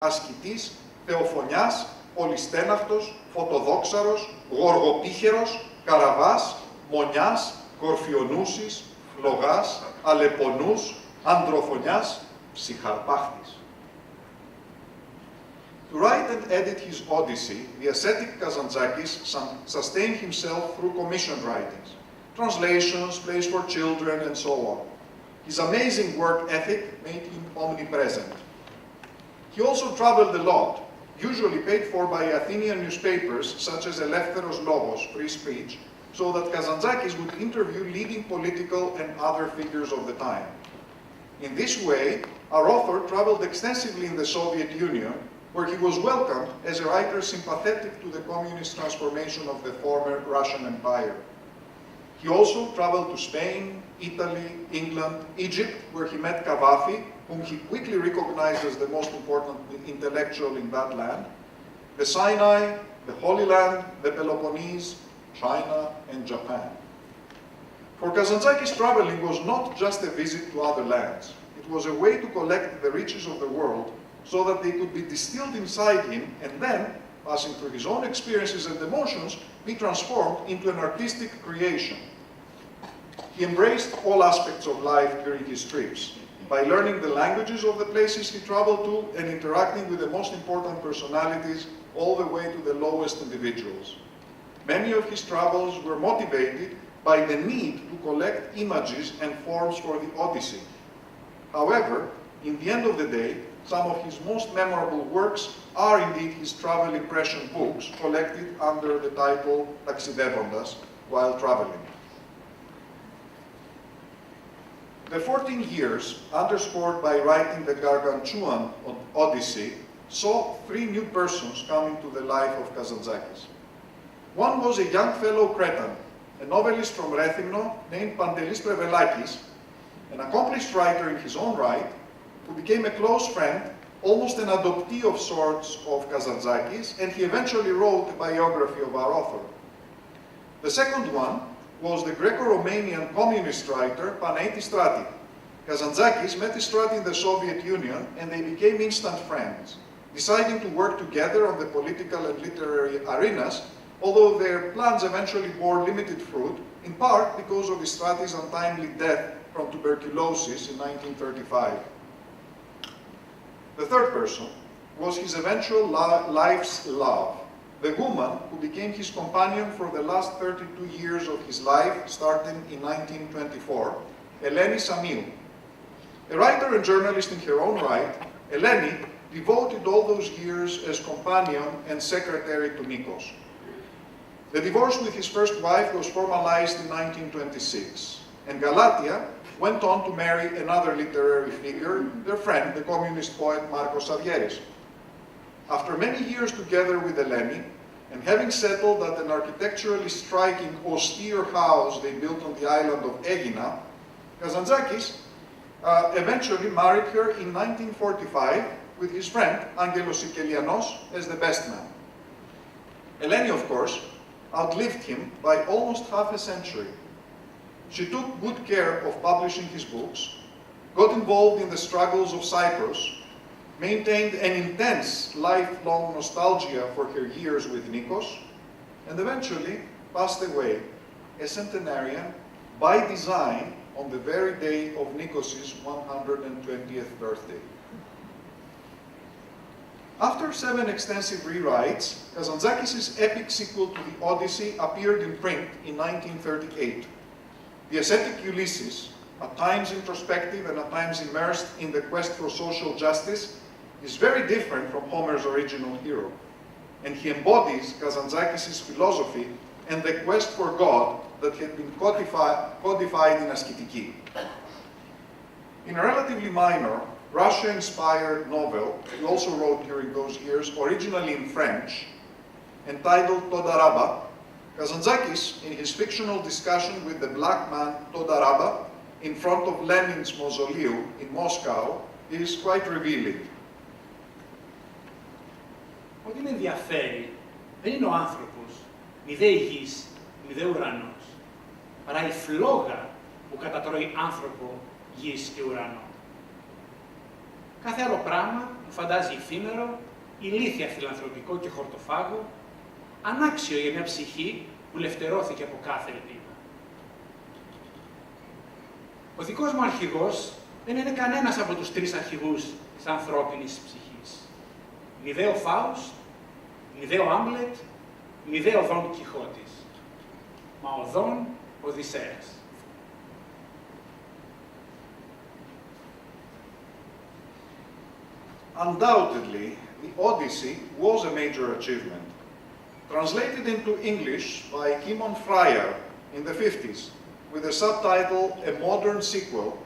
ασκητής, θεοφωνιάς, πολυστέναχτος, φωτοδόξαρος, γοργοπίχερος, καραβάς, μονιάς, κορφιονούσης, φλογάς, αλεπονούς, ανδροφωνιάς, ψυχαρπάχτης. To write and edit his Odyssey, the ascetic Kazantzakis sustained himself through commissioned writings, translations, plays for children, and so on. His amazing work ethic made him omnipresent. He also traveled a lot, usually paid for by Athenian newspapers such as Eleftheros Logos, free speech, so that Kazantzakis would interview leading political and other figures of the time. In this way, our author traveled extensively in the Soviet Union, where he was welcomed as a writer sympathetic to the communist transformation of the former Russian Empire. He also traveled to Spain, Italy, England, Egypt, where he met Cavafy, whom he quickly recognized as the most important intellectual in that land, the Sinai, the Holy Land, the Peloponnese, China, and Japan. For Kazantzakis, traveling was not just a visit to other lands. It was a way to collect the riches of the world so that they could be distilled inside him and then, passing through his own experiences and emotions, be transformed into an artistic creation. He embraced all aspects of life during his trips, by learning the languages of the places he traveled to and interacting with the most important personalities all the way to the lowest individuals. Many of his travels were motivated by the need to collect images and forms for the Odyssey. However, in the end of the day, some of his most memorable works are indeed his travel impression books, collected under the title Taxidevondas, while traveling. The 14 years, underscored by writing the Gargantuan Odyssey, saw three new persons come into the life of Kazantzakis. One was a young fellow Cretan, a novelist from Rethymno named Pantelis Prevelakis, an accomplished writer in his own right, who became a close friend, almost an adoptee of sorts of Kazantzakis, and he eventually wrote a biography of our author. The second one was the Greco-Romanian communist writer Panaiti Strati. Kazantzakis met Strati in the Soviet Union and they became instant friends, deciding to work together on the political and literary arenas, although their plans eventually bore limited fruit, in part because of Strati's untimely death from tuberculosis in 1935. The third person was his eventual life's love, the woman who became his companion for the last 32 years of his life, starting in 1924, Eleni Samiou. A writer and journalist in her own right, Eleni devoted all those years as companion and secretary to Nikos. The divorce with his first wife was formalized in 1926, and Galatia went on to marry another literary figure, their friend, the communist poet Marcos Savieris. After many years together with Eleni, and having settled at an architecturally striking, austere house they built on the island of Aegina, Kazantzakis eventually married her in 1945 with his friend Angelos Sikelianos as the best man. Eleni, of course, outlived him by almost half a century. She took good care of publishing his books, got involved in the struggles of Cyprus, maintained an intense lifelong nostalgia for her years with Nikos, and eventually passed away, a centenarian, by design on the very day of Nikos' 120th birthday. After 7 extensive rewrites, Kazantzakis' epic sequel to the Odyssey appeared in print in 1938. The ascetic Ulysses, at times introspective and at times immersed in the quest for social justice, is very different from Homer's original hero, and he embodies Kazantzakis' philosophy and the quest for God that had been codified in Askitiki. In a relatively minor, Russia-inspired novel he also wrote during those years, originally in French, entitled Todaraba, Kazantzakis, in his fictional discussion with the black man Todaraba in front of Lenin's mausoleum in Moscow, is quite revealing. Ό,τι με ενδιαφέρει δεν είναι ο άνθρωπος, μηδέ η γης, μηδέ ουρανός, παρά η φλόγα που κατατρώει άνθρωπο, γης και ουρανό. Κάθε άλλο πράγμα που φαντάζει εφήμερο, ηλίθια φιλανθρωπικό και χορτοφάγο, ανάξιο για μια ψυχή που λευτερώθηκε από κάθε ελπίδα. Ο δικός μου αρχηγός δεν είναι κανένας από τους τρεις αρχηγούς της ανθρώπινης ψυχής. Μηδέ ο Φάουστ, μηδέ ο Άμπλετ, μηδέ ο Δον Κιχώτης, μα ο Δον Οδυσσέας. Undoubtedly, the Odyssey was a major achievement. Translated into English by Kimon Fryer in the 50s, with the subtitle A Modern Sequel,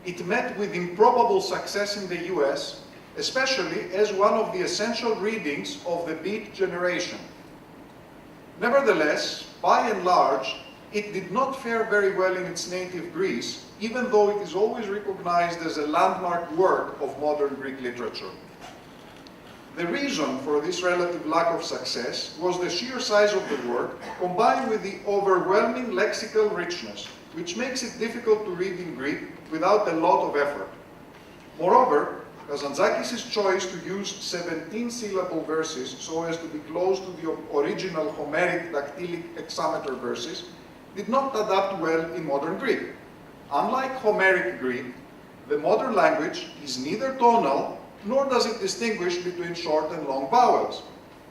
it met with improbable success in the US, especially as one of the essential readings of the Beat generation. Nevertheless, by and large, it did not fare very well in its native Greece, even though it is always recognized as a landmark work of modern Greek literature. The reason for this relative lack of success was the sheer size of the work, combined with the overwhelming lexical richness, which makes it difficult to read in Greek without a lot of effort. Moreover, Kazantzakis' choice to use 17-syllable verses so as to be close to the original Homeric dactylic hexameter verses did not adapt well in modern Greek. Unlike Homeric Greek, the modern language is neither tonal nor does it distinguish between short and long vowels.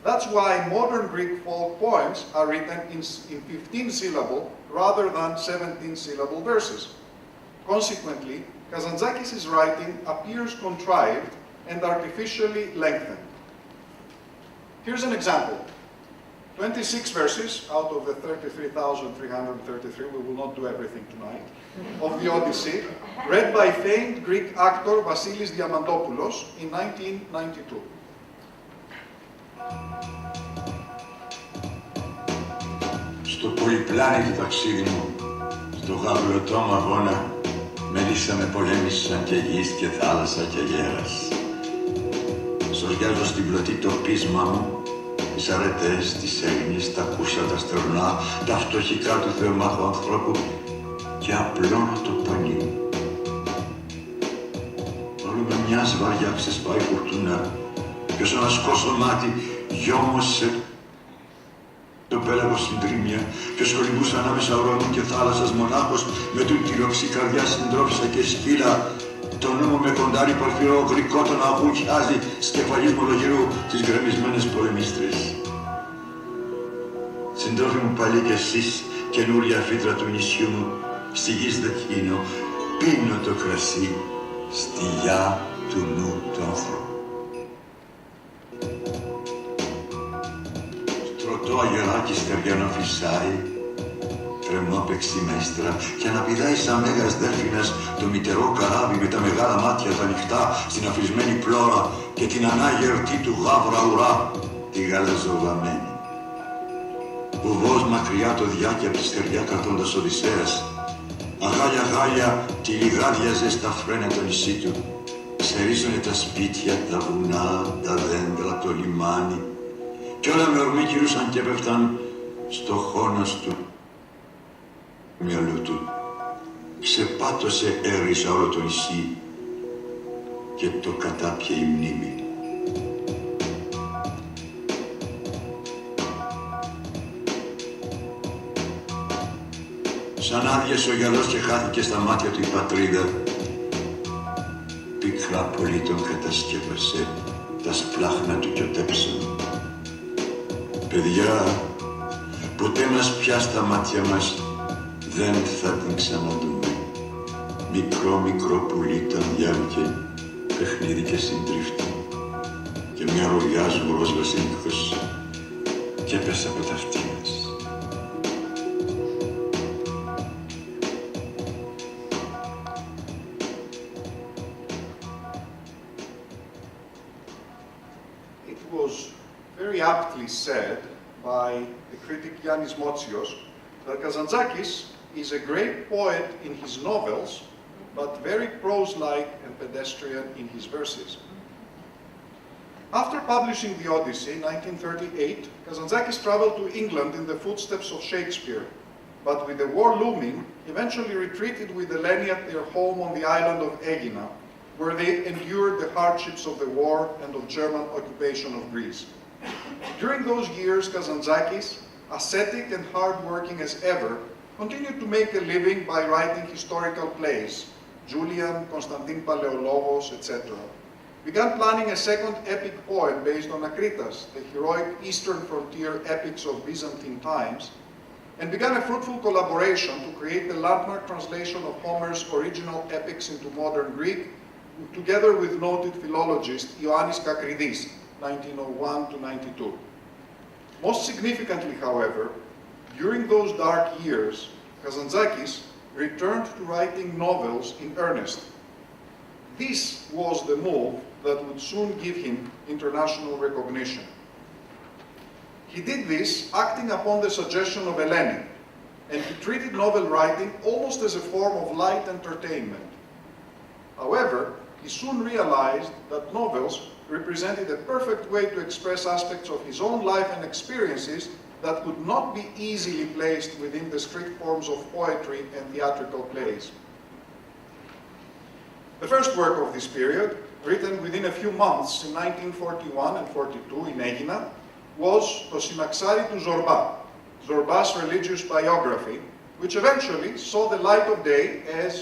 That's why modern Greek folk poems are written in 15-syllable rather than 17-syllable verses. Consequently, Kazantzakis' writing appears contrived and artificially lengthened. Here's an example. 26 verses out of the 33,333, we will not do everything tonight, of the Odyssey, read by famed Greek actor Vasilis Diamantopoulos in 1992. Στο πολυπλάνη του ταξίδι μου, στο γαμπλωτό αγώνα, μελίσσαμε πολέμησαν και γης και θάλασσα και γέρας. Σοριάζω στην πλωτή το πείσμα μου, τις αρετές, τις Έλληνες, τα κούσα, τα στερνά, τα φτωχικά του θεομάχου ανθρώπου και απλώνω το πανί μου. Όλο με μιας βαριά ξεσπάει φουρτούνα και ως ένα σκόσο μάτι γιόμωσε το πέλαγος στην τρίμια και σχολιμπούσα ανάμεσα ουρανού και θάλασσας μονάχος με τούτη ροξή καρδιά συντρόφισσα και σκύλα. Το νου μου με κοντάρι πορφυρό γρικό τον αγού χιάζει σκεφαλής μολογυρού τις γκρεμισμένες πολεμίστρες. Συντρόφοι μου πάλι κι εσείς, καινούρια φύτρα του νησιού μου, στη γης δεχίνω, πίνω το κρασί, στη γιά του νου του ανθρώπου. Στρωτό αγεράκι στεριανό φυσάει, τρεμό πεξιμέστρα και αναπηδάει σαν μέγας δέλφινας το μητερό καράβι με τα μεγάλα μάτια τα ανοιχτά στην αφρισμένη πλώρα και την ανάγερτη του γάβρα ουρά, τη γαλαζοβαμένη. Βουβός μακριά το διάκι απ' τη στεριά κρατώντας Οδυσσέας. Αγάλια γάλια τη λιγάδια ζέστα φρένα το νησί του. Ξερίζουνε τα σπίτια, τα βουνά, τα δέντρα, το λιμάνι κι όλα με ορμή κυρούσαν και πέφταν στο χώνος του μυαλού του. Ξεπάτωσε έρισα όλο το νησί και το κατάπιε η μνήμη. Σαν άδειασε ο γυαλός και χάθηκε στα μάτια του η πατρίδα. Πικρά πολύ τον κατασκεύασε τα σπλάχνα του κι οτέψαν. Παιδιά, ποτέ μας πια στα μάτια μας δεν θα την ξαναδούμε. Μικρό πουλί τον διάβηκε, παιχνίδι και συντρίφτη και μια ρογιά σγουρός βασίλικος και έπεσε από τα αυτιά μας. It was very aptly said by the critic Yannis Motsios that Kazantzakis is a great poet in his novels, but very prose-like and pedestrian in his verses. After publishing the Odyssey in 1938, Kazantzakis traveled to England in the footsteps of Shakespeare, but with the war looming, eventually retreated with Eleni at their home on the island of Aegina, where they endured the hardships of the war and of German occupation of Greece. During those years, Kazantzakis, ascetic and hard-working as ever, continued to make a living by writing historical plays, Julian, Constantin Palaiologos, etc. Began planning a second epic poem based on Akritas, the heroic eastern frontier epics of Byzantine times, and began a fruitful collaboration to create the landmark translation of Homer's original epics into modern Greek, together with noted philologist Ioannis Kakridis, 1901 to 92. Most significantly, however, during those dark years, Kazantzakis returned to writing novels in earnest. This was the move that would soon give him international recognition. He did this acting upon the suggestion of Eleni, and he treated novel writing almost as a form of light entertainment. However, he soon realized that novels represented a perfect way to express aspects of his own life and experiences that could not be easily placed within the strict forms of poetry and theatrical plays. The first work of this period, written within a few months in 1941 and 42 in Aegina, was το Synaxari του Zorba, Zorba's religious biography, which eventually saw the light of day as